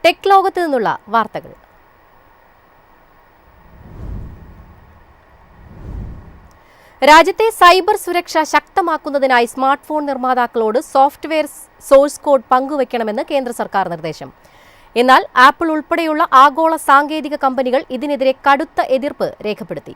Tech ലോകത്ത് നിന്നുള്ള വാർത്തകൾ. രാജ്യത്തെ സൈബർ സുരക്ഷ ശക്തമാക്കുന്നതിനായി സ്മാർട്ട് ഫോൺ നിർമ്മാതാക്കളോട് സോഫ്റ്റ്വെയർ സോഴ്സ് കോഡ് പങ്കുവയ്ക്കണമെന്ന് കേന്ദ്ര സർക്കാർ നിർദ്ദേശം. എന്നാൽ ആപ്പിൾ ഉൾപ്പെടെയുള്ള ആഗോള സാങ്കേതിക കമ്പനികൾ ഇതിനെതിരെ കടുത്ത എതിർപ്പ് രേഖപ്പെടുത്തി.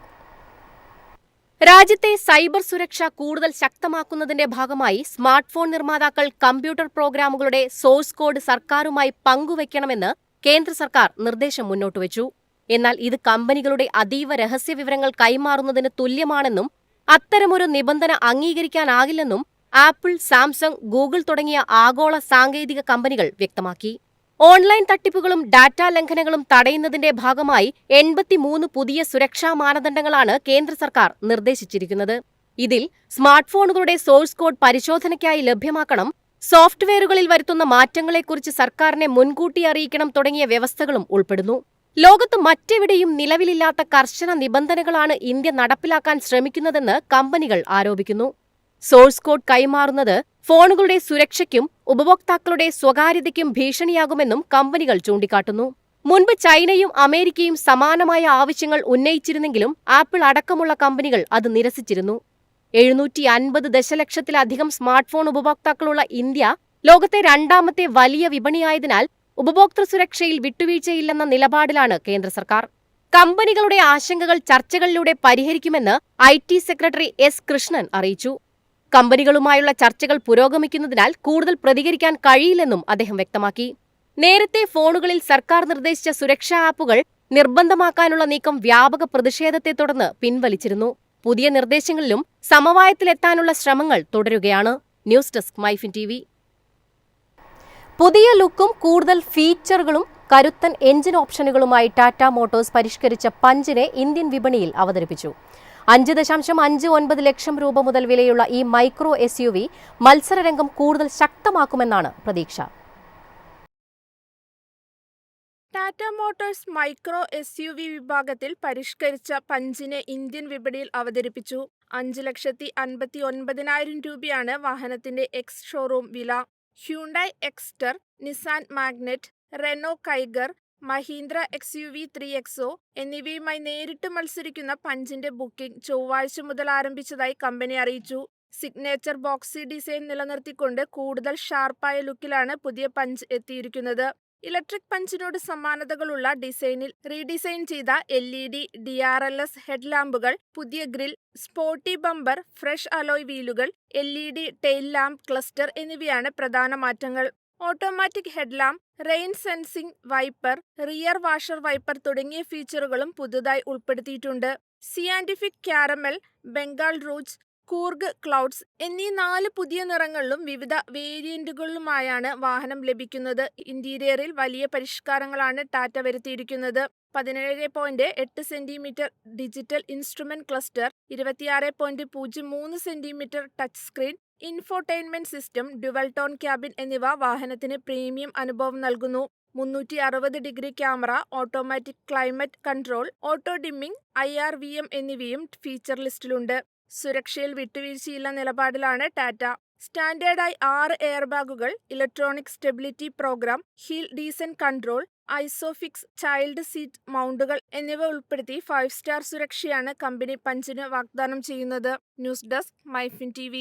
രാജ്യത്തെ സൈബർ സുരക്ഷ കൂടുതൽ ശക്തമാക്കുന്നതിന്റെ ഭാഗമായി സ്മാർട്ട് ഫോൺ നിർമ്മാതാക്കൾ കമ്പ്യൂട്ടർ പ്രോഗ്രാമുകളുടെ സോഴ്സ് കോഡ് സർക്കാരുമായി പങ്കുവയ്ക്കണമെന്ന് കേന്ദ്ര സർക്കാർ നിർദ്ദേശം മുന്നോട്ടുവച്ചു. എന്നാൽ ഇത് കമ്പനികളുടെ അതീവ രഹസ്യ വിവരങ്ങൾ കൈമാറുന്നതിന് തുല്യമാണെന്നും അത്തരമൊരു നിബന്ധന അംഗീകരിക്കാനാകില്ലെന്നും ആപ്പിൾ, സാംസങ്, ഗൂഗിൾ തുടങ്ങിയ ആഗോള സാങ്കേതിക കമ്പനികൾ വ്യക്തമാക്കി. ഓൺലൈൻ തട്ടിപ്പുകളും ഡാറ്റാ ലംഘനങ്ങളും തടയുന്നതിന്റെ ഭാഗമായി 83 പുതിയ സുരക്ഷാ മാനദണ്ഡങ്ങളാണ് കേന്ദ്ര സർക്കാർ നിർദ്ദേശിച്ചിരിക്കുന്നത്. ഇതിൽ സ്മാർട്ട് ഫോണുകളുടെ സോഴ്സ് കോഡ് പരിശോധനയ്ക്കായി ലഭ്യമാക്കണം, സോഫ്റ്റ്വെയറുകളിൽ വരുത്തുന്ന മാറ്റങ്ങളെക്കുറിച്ച് സർക്കാരിനെ മുൻകൂട്ടി അറിയിക്കണം തുടങ്ങിയ വ്യവസ്ഥകളും ഉൾപ്പെടുന്നു. ലോകത്ത് മറ്റെവിടെയും നിലവിലില്ലാത്ത കർശന നിബന്ധനകളാണ് ഇന്ത്യ നടപ്പിലാക്കാൻ ശ്രമിക്കുന്നതെന്ന് കമ്പനികൾ ആരോപിക്കുന്നു. സോഴ്സ് കോഡ് കൈമാറുന്നത് ഫോണുകളുടെ സുരക്ഷയ്ക്കും ഉപഭോക്താക്കളുടെ സ്വകാര്യതയ്ക്കും ഭീഷണിയാകുമെന്നും കമ്പനികൾ ചൂണ്ടിക്കാട്ടുന്നു. മുൻപ് ചൈനയും അമേരിക്കയും സമാനമായ ആവശ്യങ്ങൾ ഉന്നയിച്ചിരുന്നെങ്കിലും ആപ്പിൾ അടക്കമുള്ള കമ്പനികൾ അത് നിരസിച്ചിരുന്നു. 750 ദശലക്ഷത്തിലധികം സ്മാർട്ട് ഫോൺ ഉപഭോക്താക്കളുള്ള ഇന്ത്യ ലോകത്തെ രണ്ടാമത്തെ വലിയ വിപണിയായതിനാൽ ഉപഭോക്തൃ സുരക്ഷയിൽ വിട്ടുവീഴ്ചയില്ലെന്ന നിലപാടിലാണ് കേന്ദ്ര സർക്കാർ. കമ്പനികളുടെ ആശങ്കകൾ ചർച്ചകളിലൂടെ പരിഹരിക്കുമെന്ന് IT സെക്രട്ടറി S. കൃഷ്ണൻ അറിയിച്ചു. കമ്പനികളുമായുള്ള ചർച്ചകൾ പുരോഗമിക്കുന്നതിനാൽ കൂടുതൽ പ്രതികരിക്കാൻ കഴിയില്ലെന്നും അദ്ദേഹം വ്യക്തമാക്കി. നേരത്തെ ഫോണുകളിൽ സർക്കാർ നിർദ്ദേശിച്ച സുരക്ഷാ ആപ്പുകൾ നിർബന്ധമാക്കാനുള്ള നീക്കം വ്യാപക പ്രതിഷേധത്തെ തുടർന്ന് പിൻവലിച്ചിരുന്നു. പുതിയ നിർദ്ദേശങ്ങളിലും സമവായത്തിലെത്താനുള്ള ശ്രമങ്ങൾ തുടരുകയാണ്. News desk MyFin TV. പുതിയ ലുക്കും കൂടുതൽ ഫീച്ചറുകളും കരുത്തൻ എഞ്ചിൻ ഓപ്ഷനുകളുമായി ടാറ്റ മോട്ടോഴ്സ് പരിഷ്കരിച്ച പഞ്ചിനെ ഇന്ത്യൻ വിപണിയിൽ അവതരിപ്പിച്ചു. 5.59 ലക്ഷം രൂപ മുതൽ വിലയുള്ള ഈ മൈക്രോ SUV മത്സരരംഗം കൂടുതൽ ശക്തമാക്കുമെന്നാണ് പ്രതീക്ഷ. ടാറ്റ മോട്ടോഴ്സ് മൈക്രോ SUV വിഭാഗത്തിൽ പരിഷ്കരിച്ച പഞ്ചിനെ ഇന്ത്യൻ വിപണിയിൽ അവതരിപ്പിച്ചു. 5,59,000 രൂപയാണ് വാഹനത്തിന്റെ എക്സ് ഷോറൂം വില. Hyundai Exter, Nissan Magnite, Renault Kiger, Mahindra XUV 3XO എന്നിവയുമായി നേരിട്ട് മത്സരിക്കുന്ന പഞ്ചിന്റെ ബുക്കിംഗ് ചൊവ്വാഴ്ച മുതൽ ആരംഭിച്ചതായി കമ്പനി അറിയിച്ചു. സിഗ്നേച്ചർ ബോക്സി ഡിസൈൻ നിലനിർത്തിക്കൊണ്ട് കൂടുതൽ ഷാർപ്പായ ലുക്കിലാണ് പുതിയ പഞ്ച് എത്തിയിരിക്കുന്നത്. ഇലക്ട്രിക് പഞ്ചിനോട് സമാനതകളുള്ള ഡിസൈനിൽ റീഡിസൈൻ ചെയ്ത LED, DRLS ഹെഡ്ലാമ്പുകൾ, പുതിയ grill, sporty bumper, fresh alloy വീലുകൾ, LED ടെയിൽ ലാമ്പ് ക്ലസ്റ്റർ എന്നിവയാണ് പ്രധാന മാറ്റങ്ങൾ. Automatic headlamp, rain sensing wiper, rear washer wiper തുടങ്ങിയ ഫീച്ചറുകളും പുതുതായി ഉൾപ്പെടുത്തിയിട്ടുണ്ട്. Scientific caramel, Bengal rouge, Coorg clouds എന്നീ 4 പുതിയ നിറങ്ങളിലും വിവിധ വേരിയന്റുകളിലുമായാണ് വാഹനം ലഭിക്കുന്നത്. ഇന്റീരിയറിൽ വലിയ പരിഷ്കാരങ്ങളാണ് ടാറ്റ വരുത്തിയിരിക്കുന്നത്. 17.8 centimetre digital instrument cluster, 26.03 centimetre touch screen, infotainment system, dual tone cabin എന്നിവ വാഹനത്തിന് പ്രീമിയം അനുഭവം നൽകുന്നു. 360 degree camera, automatic climate control, auto dimming, IRVM എന്നിവയും ഫീച്ചർ ലിസ്റ്റിലുണ്ട്. സുരക്ഷയിൽ വിട്ടുവീഴ്ചയില്ല നിലപാടിലാണ് ടാറ്റ. സ്റ്റാൻഡേർഡായി 6 എയർ ബാഗുകൾ, electronic stability programme, hill descent control, Isofix child seat മൗണ്ടുകൾ എന്നിവ ഉൾപ്പെടുത്തി 5 സ്റ്റാർ സുരക്ഷയാണ് കമ്പനി പഞ്ചിന് വാഗ്ദാനം ചെയ്യുന്നത്. News desk MyFin TV.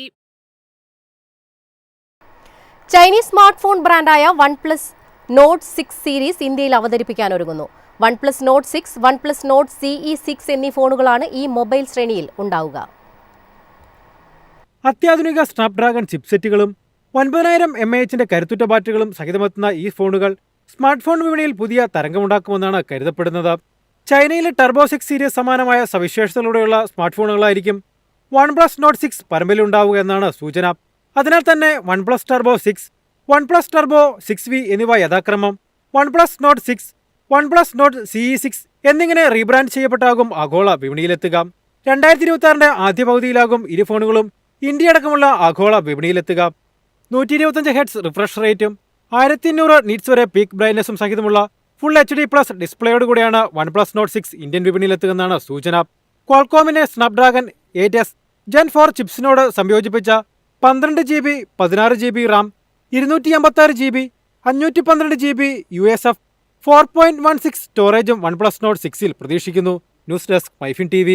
Chinese smart phone ബ്രാൻഡായ OnePlus Nord 6 സീരീസ് ഇന്ത്യയിൽ അവതരിപ്പിക്കാനൊരുങ്ങുന്നു. OnePlus Nord 6, OnePlus Nord CE 6 എന്നീ ഫോണുകളാണ് ഈ മൊബൈൽ ശ്രേണിയിൽ ഉണ്ടാവുക. അത്യാധുനിക സ്നാപ്ഡ്രാഗൺ ചിപ്സെറ്റുകളും 9000 mAh കരുത്തുറ്റ ബാറ്ററികളും സഹിതമെത്തുന്ന ഈ ഫോണുകൾ സ്മാർട്ട് ഫോൺ വിപണിയിൽ പുതിയ തരംഗമുണ്ടാക്കുമെന്നാണ് കരുതപ്പെടുന്നത്. ചൈനയിലെ ടർബോ 6 സീരീസ് സമാനമായ സവിശേഷതകളോടെയുള്ള സ്മാർട്ട് ഫോണുകളായിരിക്കും OnePlus Nord 6 പരമ്പരയിലുണ്ടാവുക എന്നാണ് സൂചന. അതിനാൽ തന്നെ OnePlus Turbo 6, OnePlus Turbo 6V എന്നിവ യഥാക്രമം OnePlus Nord 6, OnePlus Nord CE 6 എന്നിങ്ങനെ റീബ്രാൻഡ് ചെയ്യപ്പെട്ടാകും ആഗോള വിപണിയിലെത്തുക. 2026 ആദ്യ പകുതിയിലാകും ഇരു ഫോണുകളും ഇന്ത്യയടക്കമുള്ള ആഗോള വിപണിയിലെത്തുക. 125 Hz റിഫ്രഷ് റേറ്റും 1500 നിറ്റ്സ് വരെ പീക്ക് ബ്രൈറ്റ്നസും സഹിതമുള്ള ഫുൾ HD+ ഡിസ്പ്ലേയോടുകൂടിയാണ് OnePlus Nord 6 ഇന്ത്യൻ വിപണിയിലെത്തുകയെന്നാണ് സൂചന. ക്വാൾകോമിന്റെ സ്നാപ്ഡ്രാഗൺ 8S Gen 4 ചിപ്സിനോട് സംയോജിപ്പിച്ച 12GB 16GB RAM, 256GB 512GB USF 4.16 സ്റ്റോറേജും OnePlus Nord 6ൽ പ്രതീക്ഷിക്കുന്നു. News desk MyFin TV.